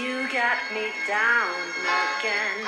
You got me down again.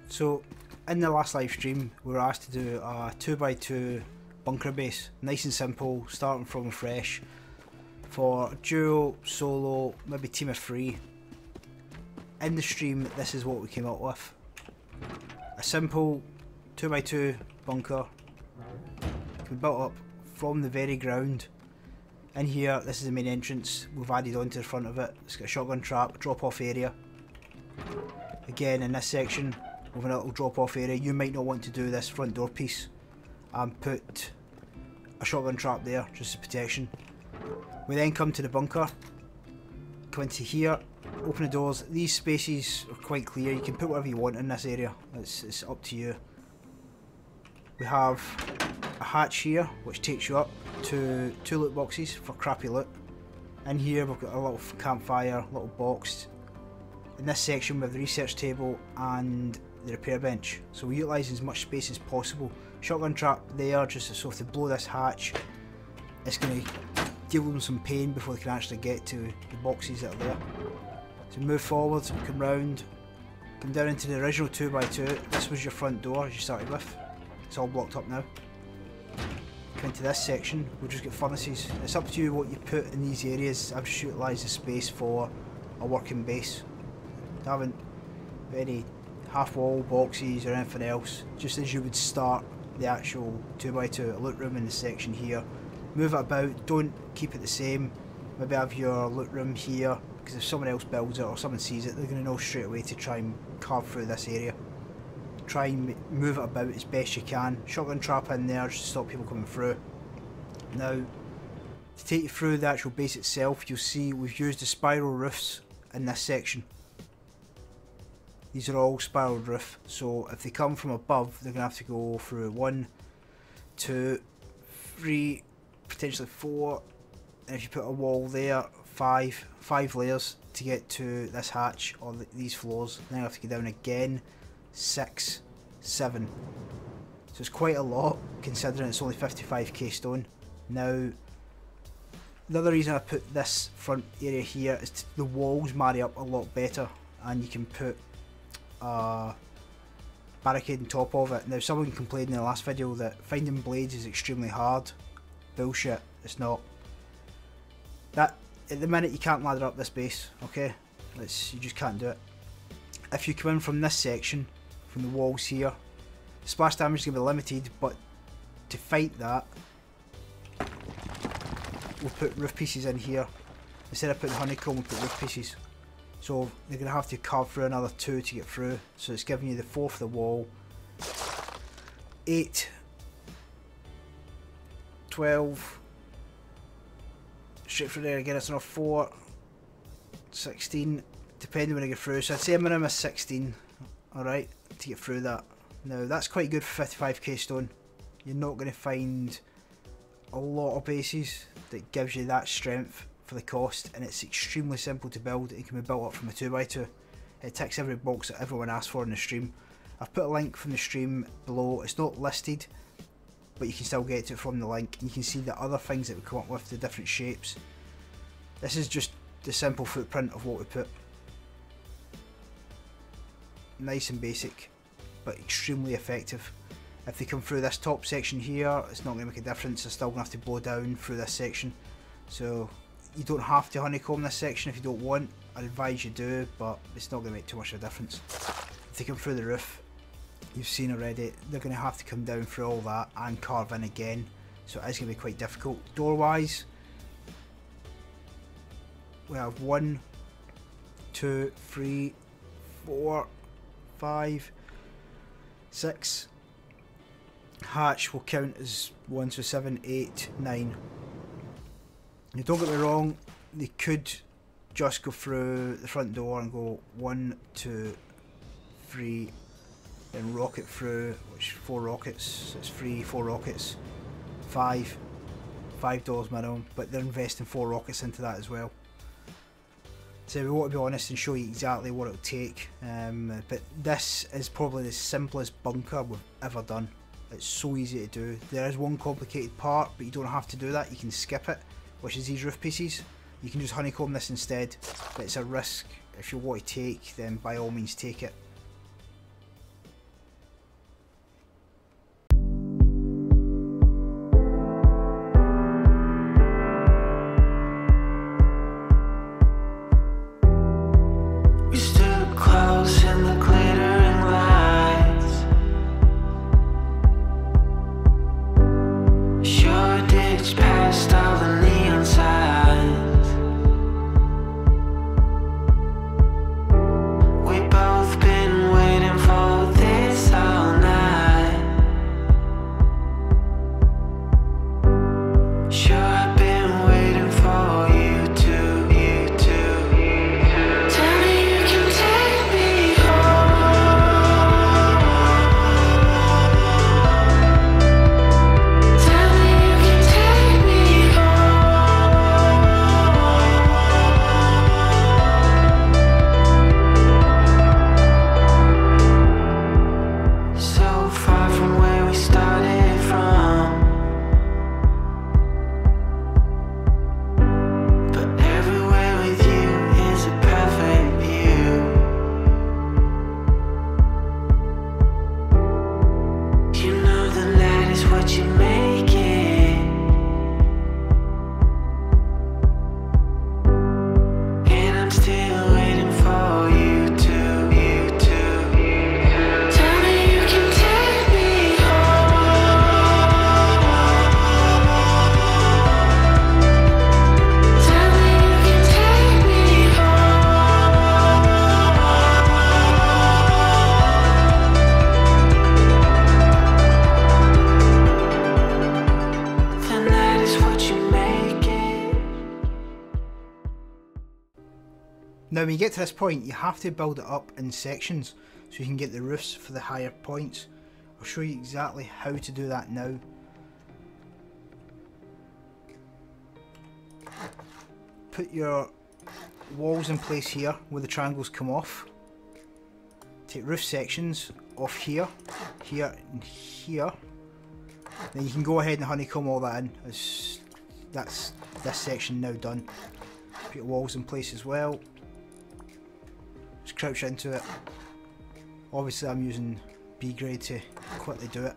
So in the last live stream we were asked to do a 2x2 bunker base, nice and simple, starting from fresh, for duo, solo, maybe team of 3. In the stream this is what we came up with. A simple 2x2 bunker, can be built up from the very ground. In here, this is the main entrance, we've added onto the front of it. It's got a shotgun trap, drop off area. Again, in this section with a little drop off area, you might not want to do this front door piece and put a shotgun trap there just as protection. We then come to the bunker, come into here, open the doors. These spaces are quite clear, you can put whatever you want in this area, it's up to you. We have a hatch here which takes you up to 2 loot boxes for crappy loot. In here we've got a little campfire, little box. In this section we have the research table and the repair bench, so we're utilising as much space as possible. Shotgun trap there, just so if they blow this hatch, it's going to deal with them some pain before they can actually get to the boxes that are there. So move forward, come round, come down into the original 2x2. This was your front door as you started with. It's all blocked up now. Come into this section, we'll just get furnaces. It's up to you what you put in these areas. I've just utilised the space for a working base. I haven't put any half wall boxes or anything else, just as you would start the actual 2x2, a loot room in the section here. Move it about, don't keep it the same. Maybe have your loot room here, because if someone else builds it or someone sees it, they're going to know straight away to try and carve through this area. Try and move it about as best you can. Shotgun trap in there just to stop people coming through. Now, to take you through the actual base itself, you'll see we've used the spiral roofs in this section. These are all spiral roof, so if they come from above, they're going to have to go through 1, 2, 3, potentially 4, and if you put a wall there, 5 layers to get to this hatch or these floors. Then you have to get down again, 6, 7. So it's quite a lot considering it's only 55k stone. Now, the other reason I put this front area here is the walls marry up a lot better, and you can put barricade on top of it. Now someone complained in the last video that finding blades is extremely hard. Bullshit, it's not. That at the minute you can't ladder up this base, okay? You just can't do it. If you come in from this section, from the walls here, splash damage is going to be limited, but to fight that, we'll put roof pieces in here. Instead of putting honeycomb, we'll put roof pieces. So they're going to have to carve through another 2 to get through. So it's giving you the 4 for the wall, 8, 12, straight through there again, it's another 4, 16, depending when I get through. So I'd say a minimum of 16, alright, to get through that. Now that's quite good for 55k stone. You're not going to find a lot of bases that gives you that strength for the cost, and it's extremely simple to build. It can be built up from a 2x2. It ticks every box that everyone asks for in the stream. I've put a link from the stream below. It's not listed, but you can still get to it from the link, and you can see the other things that we come up with, the different shapes. This is just the simple footprint of what we put. Nice and basic, but extremely effective. If they come through this top section here, it's not going to make a difference. They're still going to have to blow down through this section. So you don't have to honeycomb this section if you don't want. I advise you do, but it's not going to make too much of a difference. If they come through the roof, you've seen already, they're going to have to come down through all that and carve in again. So it is going to be quite difficult. Door wise, we have 1, 2, 3, 4, 5, 6. Hatch will count as 1, so 7, 8, 9. Now don't get me wrong, they could just go through the front door and go 1, 2, 3, then rocket through, which 4 rockets, so it's 3, 4 rockets, 5 doors minimum, but they're investing 4 rockets into that as well. So we want to be honest and show you exactly what it'll take, but this is probably the simplest bunker we've ever done. It's so easy to do. There is one complicated part, but you don't have to do that, you can skip it, which is these roof pieces. You can just honeycomb this instead, but it's a risk. If you want to take, then by all means take it. We stood close in the glittering lights. Shoreditch past all the neon signs. We both been waiting for this all night. Sure, I've been waiting for you to, you to, you to. Tell me you can take me home. Tell me you can take me home. So far from where we started from, but everywhere with you is a perfect view. You know the night is what you make it, and I'm still waiting for you to, you to, you to. Tell me you can take me home. Tell me you can take me home. The night is what you make it. Now when you get to this point, you have to build it up in sections so you can get the roofs for the higher points. I'll show you exactly how to do that now. Put your walls in place here where the triangles come off. Take roof sections off here, here and here. Then you can go ahead and honeycomb all that in. That's this section now done. Put your walls in place as well. Just crouch into it. Obviously I'm using B grade to quickly do it.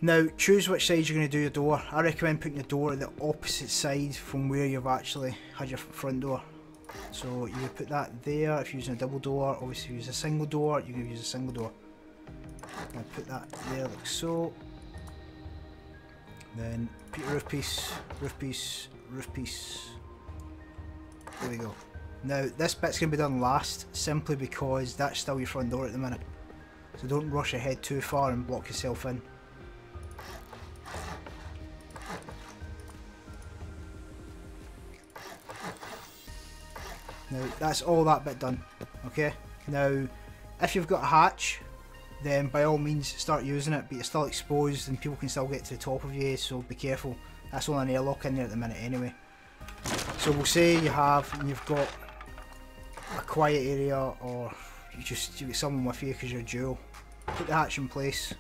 Now choose which side you're going to do your door. I recommend putting your door at the opposite side from where you've actually had your front door. So you would put that there if you're using a double door. Obviously if you use a single door, you're going to use a single door. Now put that there like so. Then put your roof piece, roof piece, roof piece. There we go. Now this bit's going to be done last, simply because that's still your front door at the minute. So don't rush ahead too far and block yourself in. Now that's all that bit done, okay? Now if you've got a hatch, then by all means start using it, but you're still exposed and people can still get to the top of you, so be careful. That's only an airlock in there at the minute anyway. So we'll say you've got a quiet area, or you get someone with you because you're dual. Put the hatch in place.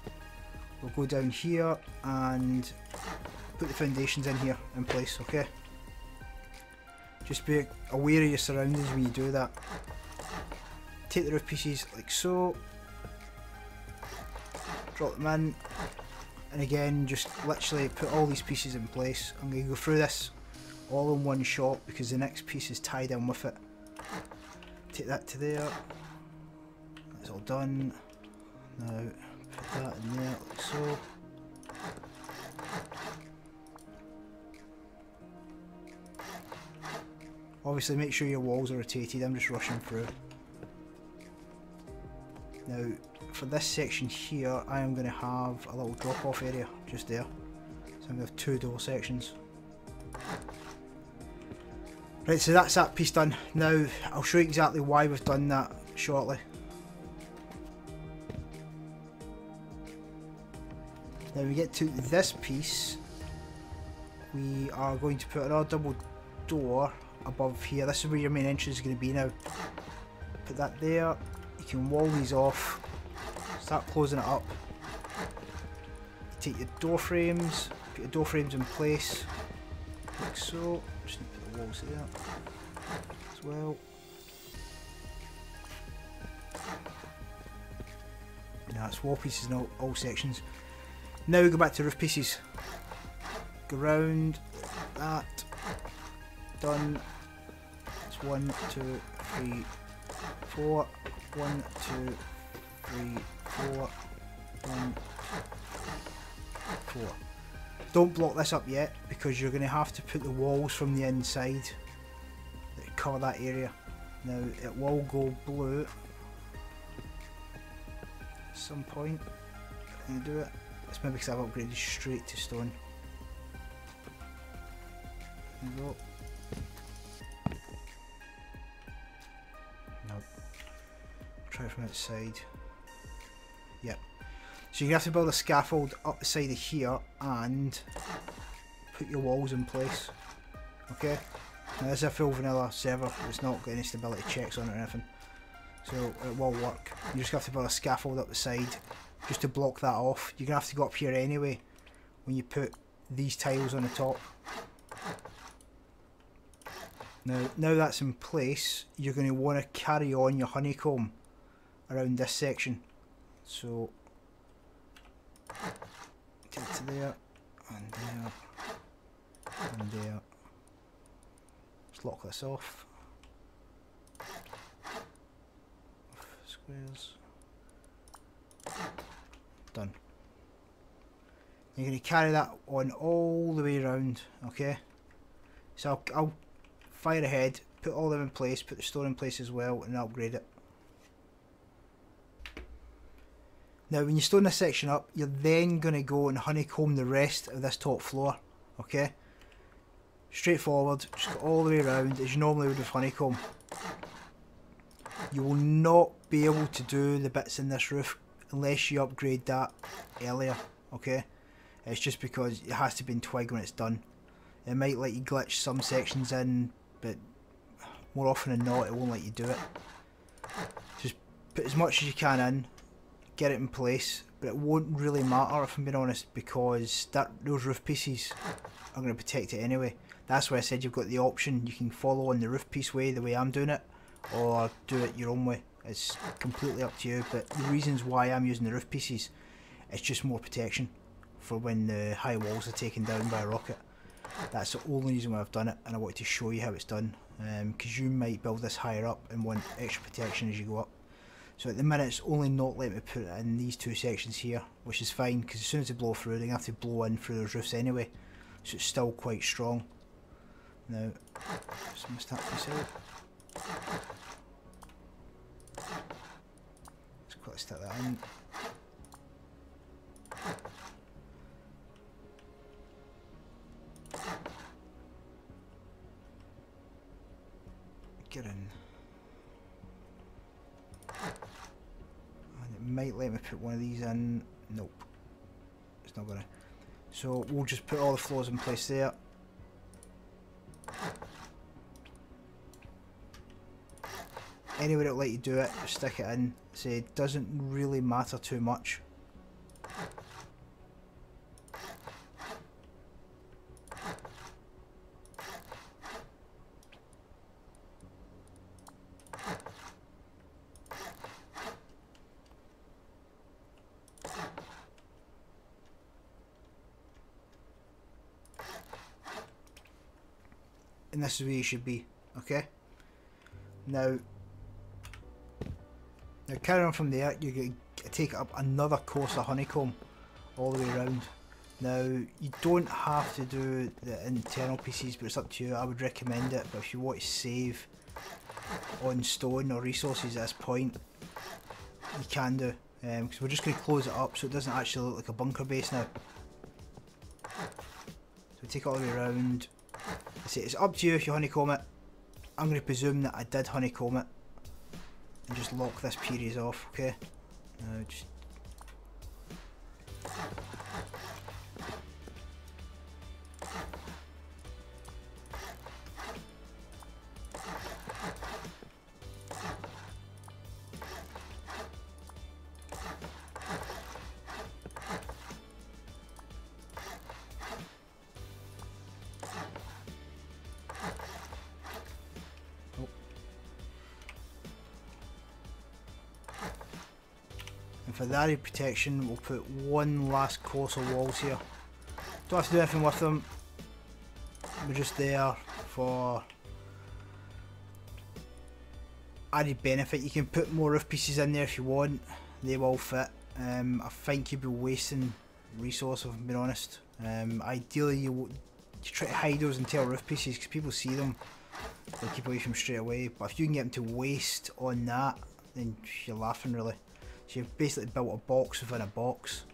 We'll go down here and put the foundations in here in place, okay? Just be aware of your surroundings when you do that. Take the roof pieces like so, drop them in, and again just literally put all these pieces in place. I'm going to go through this all in one shot because the next piece is tied in with it. Take that to there, that's all done. Now put that in there like so. Obviously make sure your walls are rotated, I'm just rushing through. Now for this section here I am going to have a little drop off area just there. So I'm going to have two door sections. Right, so that's that piece done. Now I'll show you exactly why we've done that shortly. Now we get to this piece, we are going to put another double door above here. This is where your main entrance is going to be now. Put that there. You can wall these off, start closing it up. You take your door frames, put your door frames in place like so. Just need to put the walls there as well. Now it's wall pieces in all sections. Now we go back to roof pieces. Go round that. Done. It's 1, 2, 3, 4. 1, 2, 3, 4. 1, 4. Don't block this up yet because you're going to have to put the walls from the inside that cover that area. Now it will go blue at some point. Can you do it? It's maybe because I've upgraded straight to stone. There you go. Nope. Try it from outside. Yep. So you're going to have to build a scaffold up the side of here and put your walls in place. Okay? Now this is a full vanilla server, it's not got any stability checks on it or anything. So it will work. You just have to build a scaffold up the side just to block that off. You're going to have to go up here anyway when you put these tiles on the top. Now that's in place, you're going to want to carry on your honeycomb around this section. So get it to there, and there, and there. Let's lock this off. Squares. Done. You're going to carry that on all the way around, okay? So I'll fire ahead, put all them in place, put the store in place as well, and upgrade it. Now when you stone this section up, you're then going to go and honeycomb the rest of this top floor, okay? Straightforward, just go all the way around as you normally would with honeycomb. You will not be able to do the bits in this roof unless you upgrade that earlier, okay? It's just because it has to be in twig when it's done. It might let you glitch some sections in, but more often than not it won't let you do it. Just put as much as you can in, get it in place, but it won't really matter if I'm being honest, because those roof pieces are going to protect it anyway. That's why I said you've got the option, you can follow on the roof piece way, the way I'm doing it, or do it your own way, It's completely up to you, but the reasons why I'm using the roof pieces, it's just more protection for when the high walls are taken down by a rocket. That's the only reason why I've done it, and I wanted to show you how it's done, because you might build this higher up and want extra protection as you go up. So at the minute it's only not letting me put it in these two sections here, which is fine, because as soon as they blow through, they have to blow in through those roofs anyway, so it's still quite strong. Now, just must that piece out. Let's quickly stick that in. Get in. And it might let me put one of these in. Nope. It's not gonna. So we'll just put all the floors in place there. Anywhere it'll let you do it, just stick it in. Say it doesn't really matter too much. And this is where you should be, okay? Now carrying on from there, you're going to take up another course of honeycomb all the way around. Now, you don't have to do the internal pieces, but it's up to you. I would recommend it, but if you want to save on stone or resources at this point, you can do. Because we're just going to close it up so it doesn't actually look like a bunker base now. So take it all the way around. It's up to you if you honeycomb it. I'm going to presume that I did honeycomb it and just lock this period off, okay? Just and for the area protection, we'll put one last course of walls here. Don't have to do anything with them. We're just there for added benefit. You can put more roof pieces in there if you want. They will fit. I think you'd be wasting resource, if I'm being honest. Ideally, you try to hide those until roof pieces because people see them. They'll keep away from them straight away. But if you can get them to waste on that, then you're laughing really. So you've basically built a box within a box.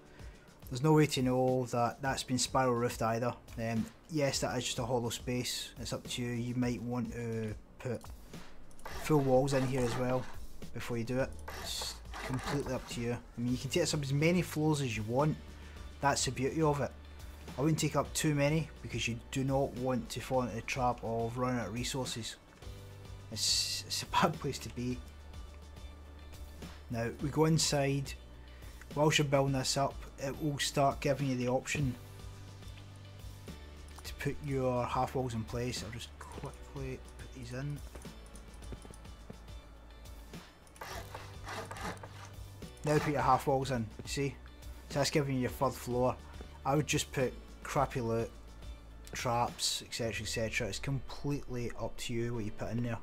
There's no way to know that that's been spiral roofed either. Yes, that is just a hollow space. It's up to you. You might want to put full walls in here as well before you do it. It's completely up to you. I mean, you can take up as many floors as you want. That's the beauty of it. I wouldn't take up too many because you do not want to fall into the trap of running out of resources. It's a bad place to be. Now we go inside. Whilst you're building this up, it will start giving you the option to put your half walls in place. I'll just quickly put these in. Now put your half walls in, you see? So that's giving you your third floor. I would just put crappy loot, traps, etc, etc. It's completely up to you what you put in there.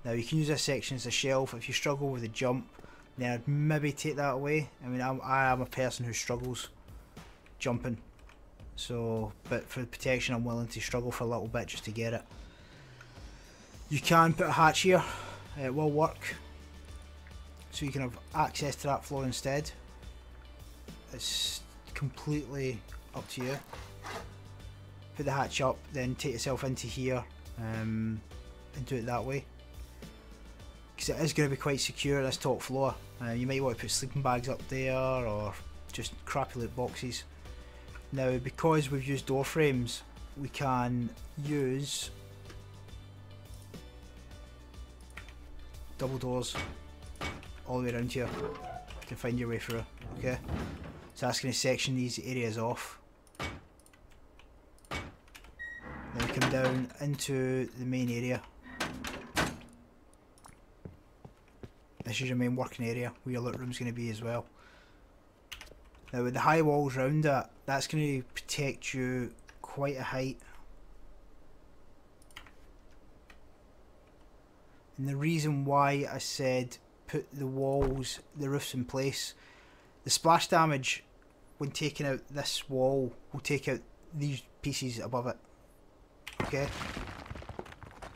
Now you can use this section as a shelf. If you struggle with the jump, then I'd maybe take that away. I mean, I am a person who struggles jumping, so but for the protection I'm willing to struggle for a little bit just to get it. You can put a hatch here, it will work, so you can have access to that floor instead. It's completely up to you. Put the hatch up, then take yourself into here and do it that way. Because it is going to be quite secure, this top floor. You might want to put sleeping bags up there or just crappy loot boxes. Now because we've used door frames, we can use double doors all the way around here. You can find your way through, okay? So that's going to section these areas off. Then we come down into the main area. Now This is your main working area where your loot room's going to be as well. Now with the high walls around it, that's going to protect you quite a height. And the reason why I said put the walls, the roofs in place, the splash damage when taking out this wall will take out these pieces above it. Okay?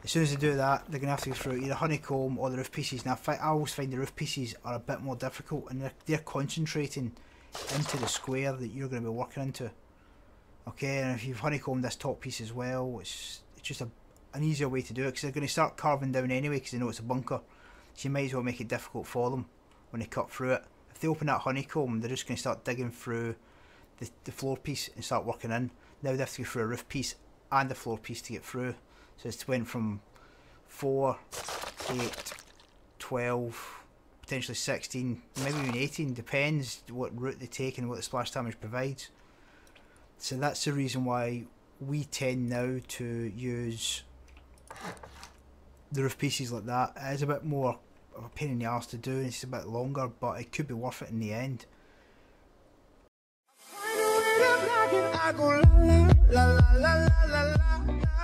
As soon as they do that, they're going to have to go through either honeycomb or the roof pieces. Now I always find the roof pieces are a bit more difficult, and they're concentrating into the square that you're going to be working into. Okay, and if you've honeycombed this top piece as well, it's just an easier way to do it, because they're going to start carving down anyway because they know it's a bunker. So you might as well make it difficult for them when they cut through it. If they open that honeycomb, they're just going to start digging through the floor piece and start working in. Now they have to go through a roof piece and a floor piece to get through. So it's went from 4, 8, 12, potentially 16, maybe even 18, depends what route they take and what the splash damage provides. So that's the reason why we tend now to use the roof pieces like that. It is a bit more of a pain in the arse to do, and it's a bit longer, but it could be worth it in the end. I go la la la la la la la la.